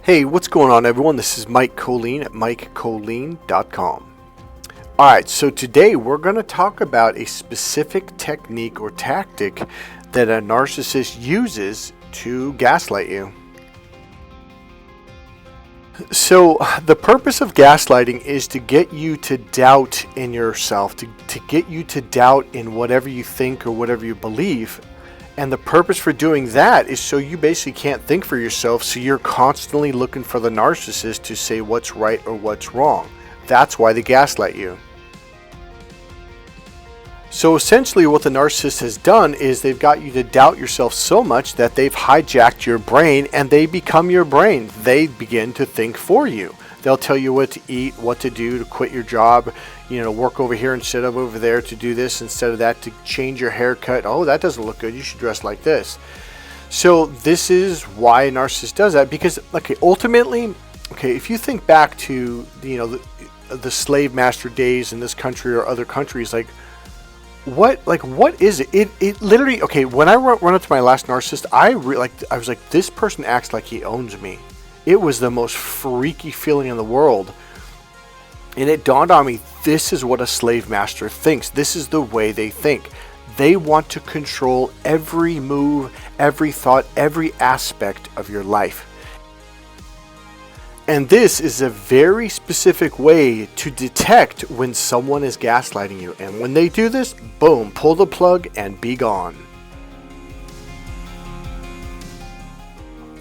Hey, what's going on, everyone? This is Mike Colleen at MikeColleen.com. Alright, so today we're going to talk about a specific technique or tactic that a narcissist uses to gaslight you. So, the purpose of gaslighting is to get you to doubt in yourself, to get you to doubt in whatever you think or whatever you believe. And the purpose for doing that is so you basically can't think for yourself, so you're constantly looking for the narcissist to say what's right or what's wrong. That's why they gaslight you. So essentially what the narcissist has done is they've got you to doubt yourself so much that they've hijacked your brain and they become your brain. They begin to think for you. They'll tell you what to eat, what to do, to quit your job, work over here instead of over there, to do this instead of that, to change your haircut. Oh, that doesn't look good. You should dress like this. So this is why a narcissist does that, because ultimately, if you think back to the slave master days in this country or other countries, what is it? It literally, when I run up to my last narcissist, I was like, this person acts like he owns me. It was the most freaky feeling in the world. And it dawned on me, this is what a slave master thinks. This is the way they think. They want to control every move, every thought, every aspect of your life. And this is a very specific way to detect when someone is gaslighting you. And when they do this, boom, pull the plug and be gone.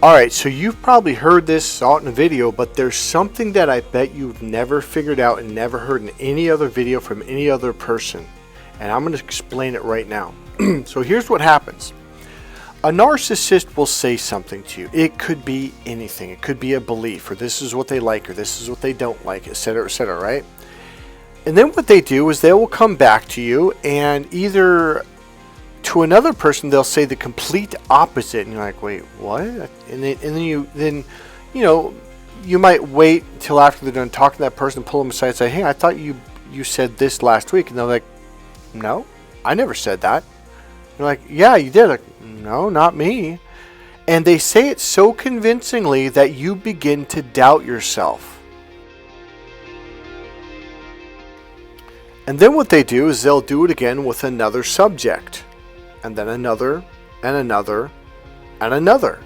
Alright, so you've probably heard this, saw it in a video, but there's something that I bet you've never figured out and never heard in any other video from any other person. And I'm going to explain it right now. So here's what happens. A narcissist will say something to you. It could be anything. It could be a belief, or this is what they like, or this is what they don't like, etc., right? And then what they do is they will come back to you, and either to another person they'll say the complete opposite, and you're like, wait, what? And then you might wait until after they're done talking to that person, pull them aside and say, hey, I thought you said this last week. And they're like, no, I never said that. You're like, yeah, you did. Like, no, not me. And they say it so convincingly that you begin to doubt yourself. And then what they do is they'll do it again with another subject. And then another, and another, and another.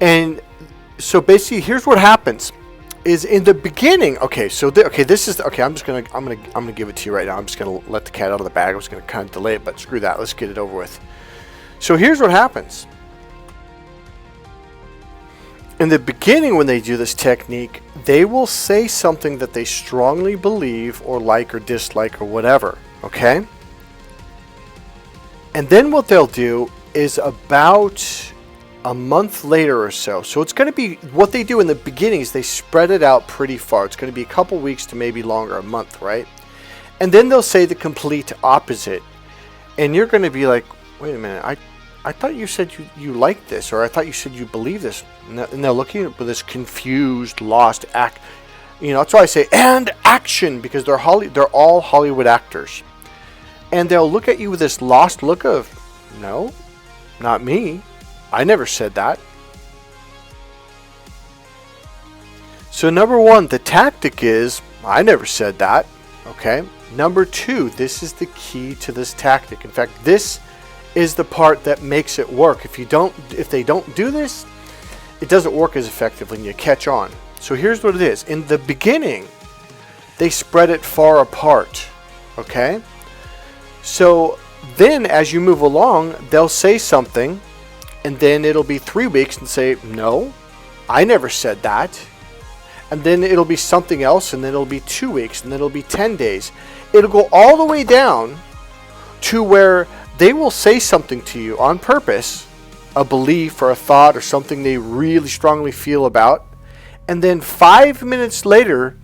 And so basically, here's what happens: is in the beginning. I'm gonna give it to you right now. I'm just gonna let the cat out of the bag. I'm just gonna kind of delay it, but screw that. Let's get it over with. So here's what happens. In the beginning, when they do this technique, they will say something that they strongly believe or like or dislike or whatever. Okay. And then what they'll do is about a month later or so. So it's going to be, what they do in the beginning is they spread it out pretty far. It's going to be a couple weeks to maybe longer, a month, right? And then they'll say the complete opposite. And you're going to be like, wait a minute, I thought you said you liked this, or I thought you said you believe this. And they're looking at this confused, lost act. That's why I say, and action, because they're all Hollywood actors. And they'll look at you with this lost look of, no, not me. I never said that. So number one, the tactic is, I never said that. Okay. Number two, this is the key to this tactic. In fact, this is the part that makes it work. If they don't do this, it doesn't work as effectively and you catch on. So here's what it is. In the beginning, they spread it far apart. Okay. So then as you move along, they'll say something, and then it'll be 3 weeks and say, no, I never said that. And then it'll be something else, and then it'll be 2 weeks, and then it'll be 10 days. It'll go all the way down to where they will say something to you on purpose, a belief or a thought or something they really strongly feel about. And then 5 minutes later,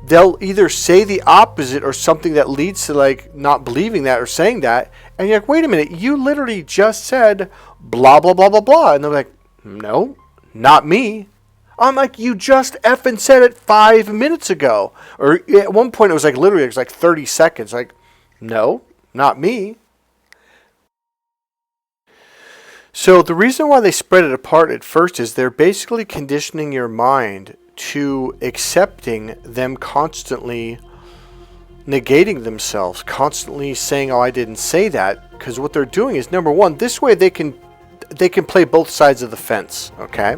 they'll either say the opposite or something that leads to not believing that or saying that. And you're like, wait a minute, you literally just said blah, blah, blah, blah, blah. And they're like, no, not me. I'm like, you just effing said it 5 minutes ago. Or at one point it was like literally, it was like 30 seconds. Like, no, not me. So the reason why they spread it apart at first is they're basically conditioning your mind to accepting them constantly negating themselves, constantly saying, oh, I didn't say that. Because what they're doing is, number one, this way they can play both sides of the fence, okay?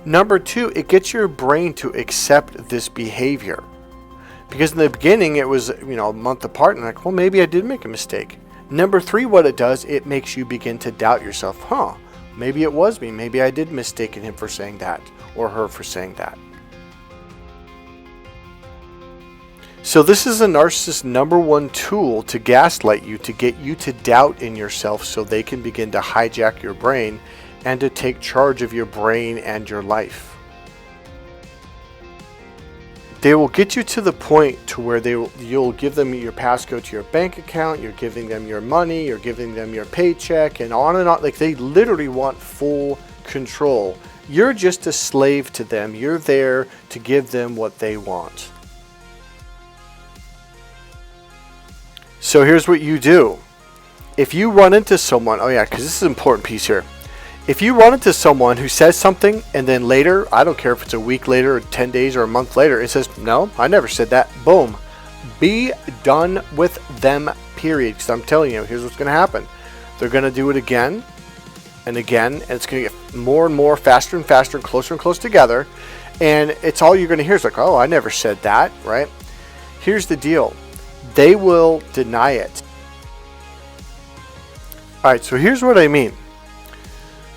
Number two, it gets your brain to accept this behavior. Because in the beginning, it was, a month apart, and like, well, maybe I did make a mistake. Number three, what it does, it makes you begin to doubt yourself. Maybe it was me. Maybe I did mistake him for saying that, or her for saying that. So this is a narcissist's number one tool to gaslight you, to get you to doubt in yourself so they can begin to hijack your brain and to take charge of your brain and your life. They will get you to the point to where you'll give them your passcode to your bank account, you're giving them your money, you're giving them your paycheck, and on. Like, they literally want full control. You're just a slave to them. You're there to give them what they want. So here's what you do. If you run into someone, because this is an important piece here. If you run into someone who says something and then later, I don't care if it's a week later or 10 days or a month later, it says, no, I never said that. Boom. Be done with them, period. Because I'm telling you, here's what's going to happen. They're going to do it again and again, and it's going to get more and more, faster and faster, and closer together. And it's all you're going to hear is like, oh, I never said that, right? Here's the deal. They will deny it. All right, so here's what I mean.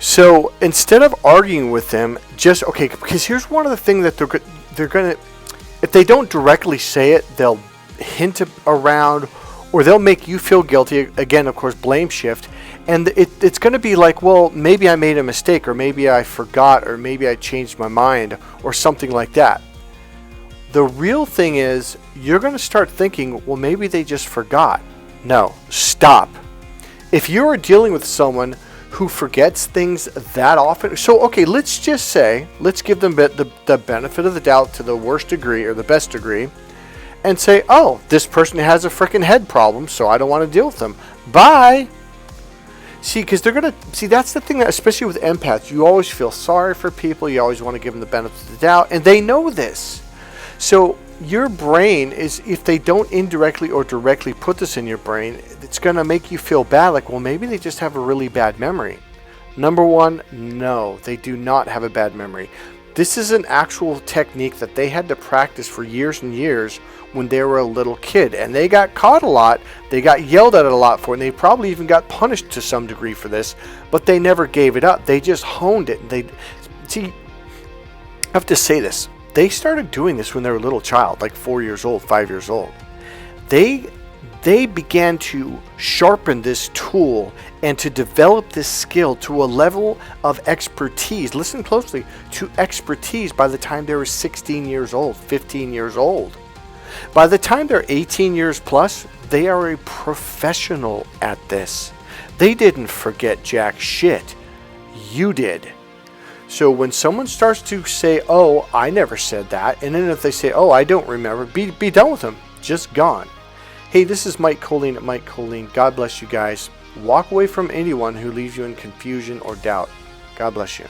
So instead of arguing with them, because here's one of the things that they're gonna, if they don't directly say it, they'll hint around, or they'll make you feel guilty. Again, of course, blame shift, and it's going to be like, well, maybe I made a mistake, or maybe I forgot, or maybe I changed my mind, or something like that. The real thing is, you're going to start thinking, well, maybe they just forgot. No, stop. If you are dealing with someone who forgets things that often, so okay, let's just say, let's give them the benefit of the doubt to the worst degree or the best degree, and say, oh, this person has a freaking head problem, so I don't want to deal with them. Bye. See, because that's the thing that, especially with empaths, you always feel sorry for people, you always want to give them the benefit of the doubt, and they know this. So your brain is, if they don't indirectly or directly put this in your brain, it's going to make you feel bad, like, well, maybe they just have a really bad memory. Number one, no, they do not have a bad memory. This is an actual technique that they had to practice for years and years when they were a little kid, and they got caught a lot, they got yelled at a lot for it, and they probably even got punished to some degree for this, but they never gave it up. They just honed it. I have to say this. They started doing this when they were a little child, like 4 years old, 5 years old. They began to sharpen this tool and to develop this skill to a level of expertise. Listen closely, to expertise by the time they were 16 years old, 15 years old. By the time they're 18 years plus, they are a professional at this. They didn't forget jack shit. You did. So when someone starts to say, oh, I never said that, and then if they say, oh, I don't remember, be done with them. Just gone. Hey, this is Mike Colleen at Mike Colleen. God bless you guys. Walk away from anyone who leaves you in confusion or doubt. God bless you.